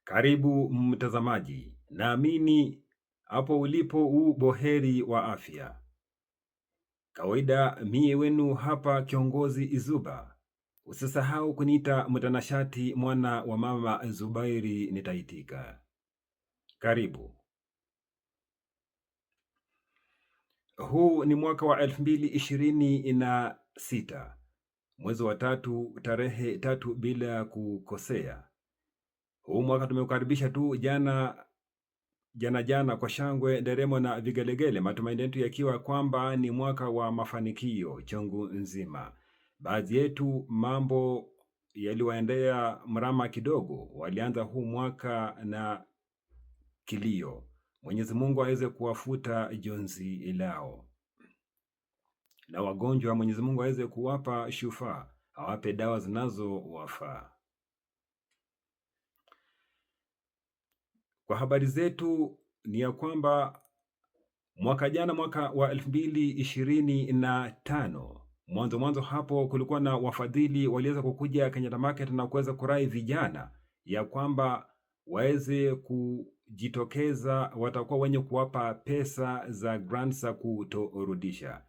Karibu mtazamaji, naamini hapo ulipo boheri wa afya. Kawaida mie wenu hapa kiongozi Izuba. Usisahau kuniita mtanashati mwana wa mama Zubairi, nitaitika. Karibu. Huu ni mwaka wa 2026. Mwezi wa 3 tarehe 3 bila kukosea. Huu mwaka tumeukaribisha tu jana kwa shangwe, nderemo na vigelegele, matumaini yetu yakiwa kwamba ni mwaka wa mafanikio chungu nzima. Baadhi yetu mambo yaliwaendea mrama kidogo, walianza huu mwaka na kilio. Mwenyezi Mungu aweze kuwafuta jonzi lao, na wagonjwa Mwenyezi Mungu aweze kuwapa shufaa, awape dawa zinazowafaa. Kwa habari zetu ni ya kwamba mwaka jana, mwaka wa 2025, mwanzo hapo kulikuwa na wafadhili waliweza kukuja Kenyatta Market na kuweza kurai vijana ya kwamba waweze kujitokeza, watakuwa wenye kuwapa pesa za grants za kutorudisha.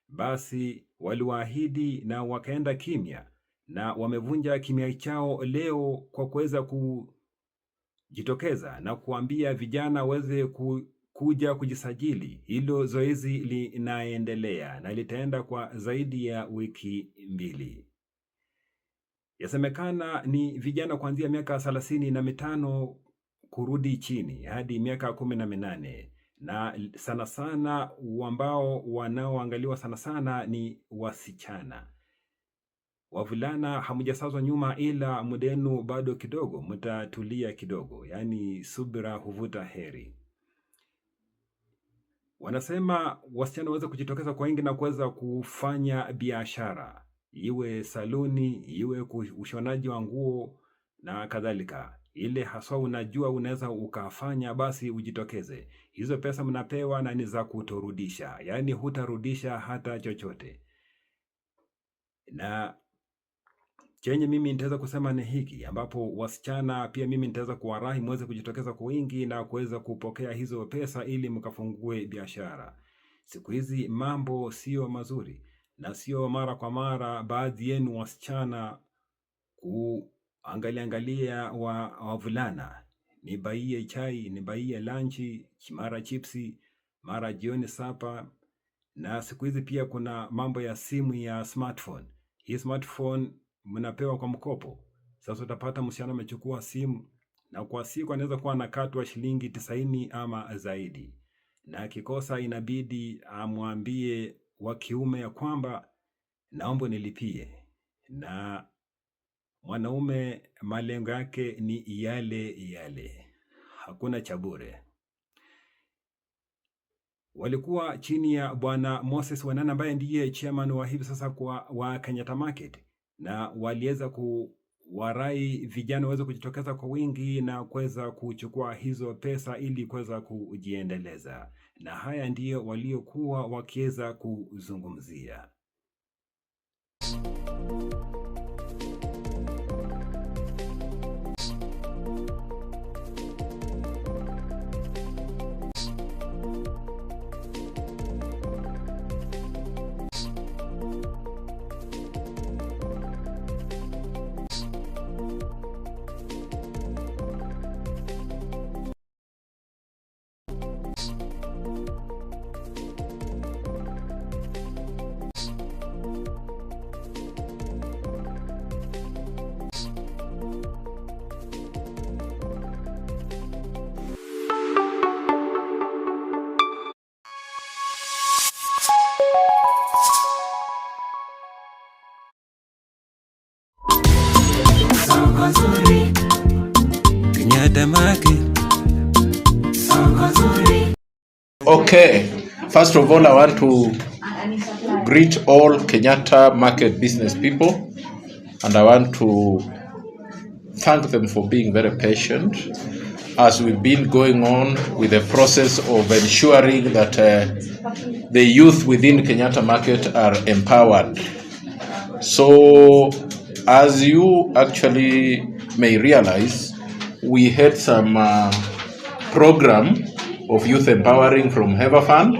Basi waliwaahidi na wakaenda kimya, na wamevunja kimya chao leo kwa kuweza kujitokeza na kuambia vijana waweze kuja kujisajili. Hilo zoezi linaendelea na litaenda kwa zaidi ya wiki 2. Yasemekana ni vijana kuanzia miaka 35 kurudi chini hadi miaka 18, na sana sana ambao wanaoangaliwa sana sana ni wasichana. Wavulana hamjasazwa nyuma, ila mudenu bado kidogo, mtatulia kidogo, yani subira huvuta heri. Wanasema wasichana waweze kujitokeza kwa wingi na kuweza kufanya biashara, iwe saluni, iwe ushonaji wa nguo na kadhalika. Ile haswa unajua unaweza ukafanya, basi ujitokeze. Hizo pesa mnapewa na ni za kutorudisha, yani hutarudisha hata chochote. Na chenye mimi nitaweza kusema ni hiki, ambapo wasichana pia mimi nitaweza kuwarahi muweze kujitokeza kwa wingi na kuweza kupokea hizo pesa ili mkafungue biashara. Siku hizi mambo sio mazuri, na sio mara kwa mara baadhi yenu wasichana kuangalia wavulana, ni baie chai, ni baie lunchi, mara chipsi, mara jioni sapa. Na siku hizi pia kuna mambo ya simu ya smartphone. Hii smartphone mnapewa kwa mkopo. Sasa utapata msichana amechukua simu, na kwa siku anaweza kuwa anakatwa shilingi 90 ama zaidi, na kikosa inabidi amwambie wa kiume ya kwamba naomba nilipie. Na mwanaume malengo yake ni yale, hakuna cha bure. Walikuwa chini ya Bwana Moses Wanana ambaye ndiye chairman wa hivi sasa wa Kenyatta Market, na waliweza kuwarai vijana waweze kujitokeza kwa wingi na kuweza kuchukua hizo pesa ili kuweza kujiendeleza. Na haya ndiyo waliokuwa wakiweza kuzungumzia. Kenyatta Market. Okay, first of all, I want to greet all Kenyatta Market business people, and I want to thank them for being very patient as we've been going on with the process of ensuring that the youth within Kenyatta Market are empowered. So, as you actually may realize, we had some program of youth empowering from Heva Fund,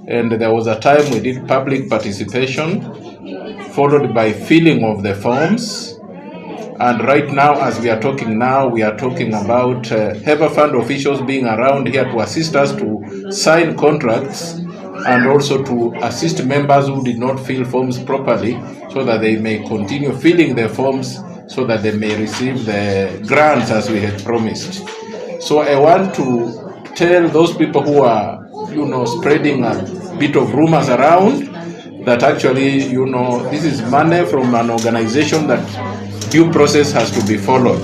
and there was a time we did public participation, followed by filling of the forms. And right now, as we are talking now, we are talking about Heva Fund officials being around here to assist us to sign contracts and also to assist members who did not fill forms properly so that they may continue filling the forms so that they may receive the grants as we had promised. So I want to tell those people who are, spreading a bit of rumors around that actually, this is money from an organization that due process has to be followed.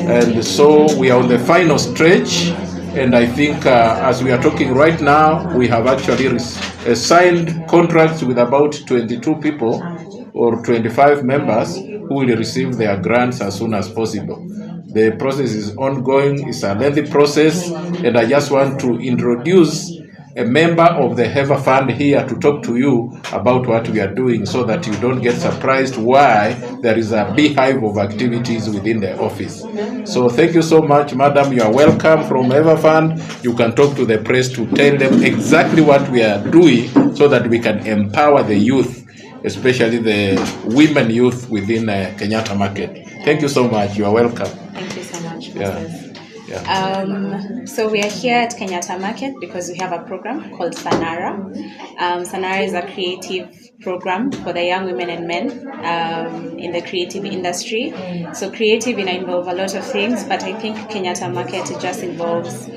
And so we are on the final stretch, and I think as we are talking right now, we have actually signed contracts with about 22 people or 25 members who will receive their grants as soon as possible. The process is ongoing, it's a lengthy process, and I just want to introduce a member of the Heva Fund here to talk to you about what we are doing so that you don't get surprised why there is a beehive of activities within the office. So thank you so much, madam. You are welcome from Heva Fund. You can talk to the press to tell them exactly what we are doing so that we can empower the youth, especially the women youth within Kenyatta Market. Thank you so much. You are welcome. Thank you so much. Yeah. So we are here at Kenyatta Market because we have a program called Sanara. Sanara is a creative program for the young women and men in the creative industry. So creative involves a lot of things, but I think Kenyatta Market just involves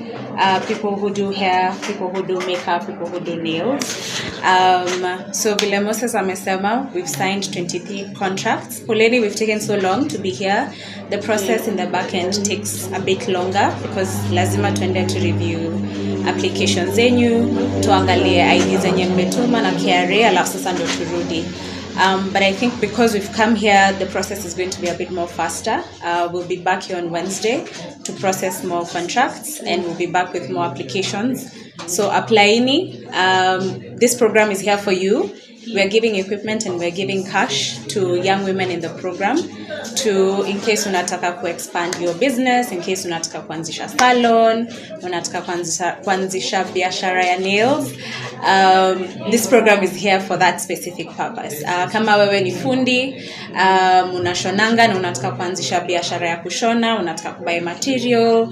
people who do hair, people who do makeup, people who do nails. So vile Moses amesema, we've signed 23 contracts. Poleni, we've taken so long to be here. The process in the back end takes a bit longer because lazima tuende to review applications zenyu, tuangalie ID zenye mmetuma na KRA, alafu sasa ndo turudi. But I think because we've come here, the process is going to be a bit more faster. We'll be back here on Wednesday to process more contracts, and we'll be back with more applications. So applyini. This program is here for you. We're giving equipment and we're giving cash to young women in the program in case unataka to expand your business, in case unataka kuanzisha salon, unataka kuanzisha biashara ya nails. This program is here for that specific purpose. Kama wewe ni fundi, unashonanga na unataka kuanzisha biashara ya kushona, unataka kubuy material,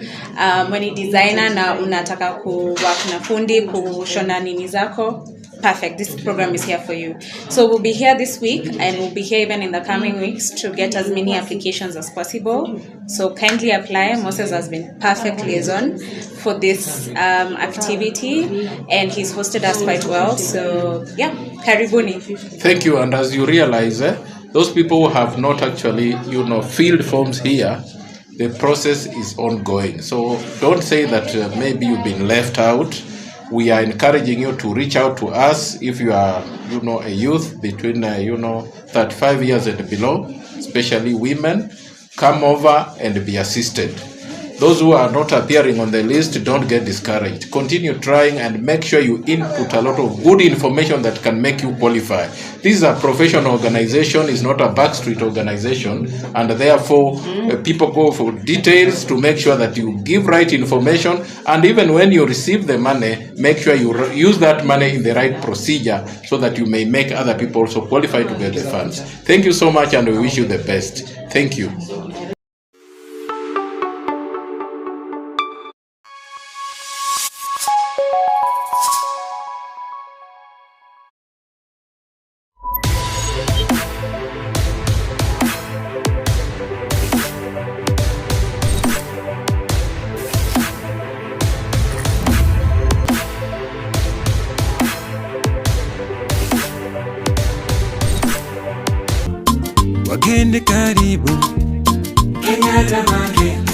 when ni designer na unataka kuwork na fundi kushona nini zako, perfect. This program is here for you. So we'll be here this week, and we'll be here even in the coming weeks to get as many applications as possible. So kindly apply. Moses has been perfect liaison for this activity, and he's hosted us quite well. So yeah, karibuni. Thank you. And as you realize, those people who have not actually, filled forms here, the process is ongoing. So don't say that maybe you've been left out. We are encouraging you to reach out to us if you are, a youth between, 35 years and below, especially women. Come over and be assisted. Those who are not appearing on the list, don't get discouraged. Continue trying and make sure you input a lot of good information that can make you qualify. This is a professional organization, it's not a backstreet organization, and therefore people go for details to make sure that you give right information, and even when you receive the money, make sure you use that money in the right procedure so that you may make other people also qualify to get the funds. Thank you so much, and we wish you the best. Thank you. Wageni karibu Kenyatta Market.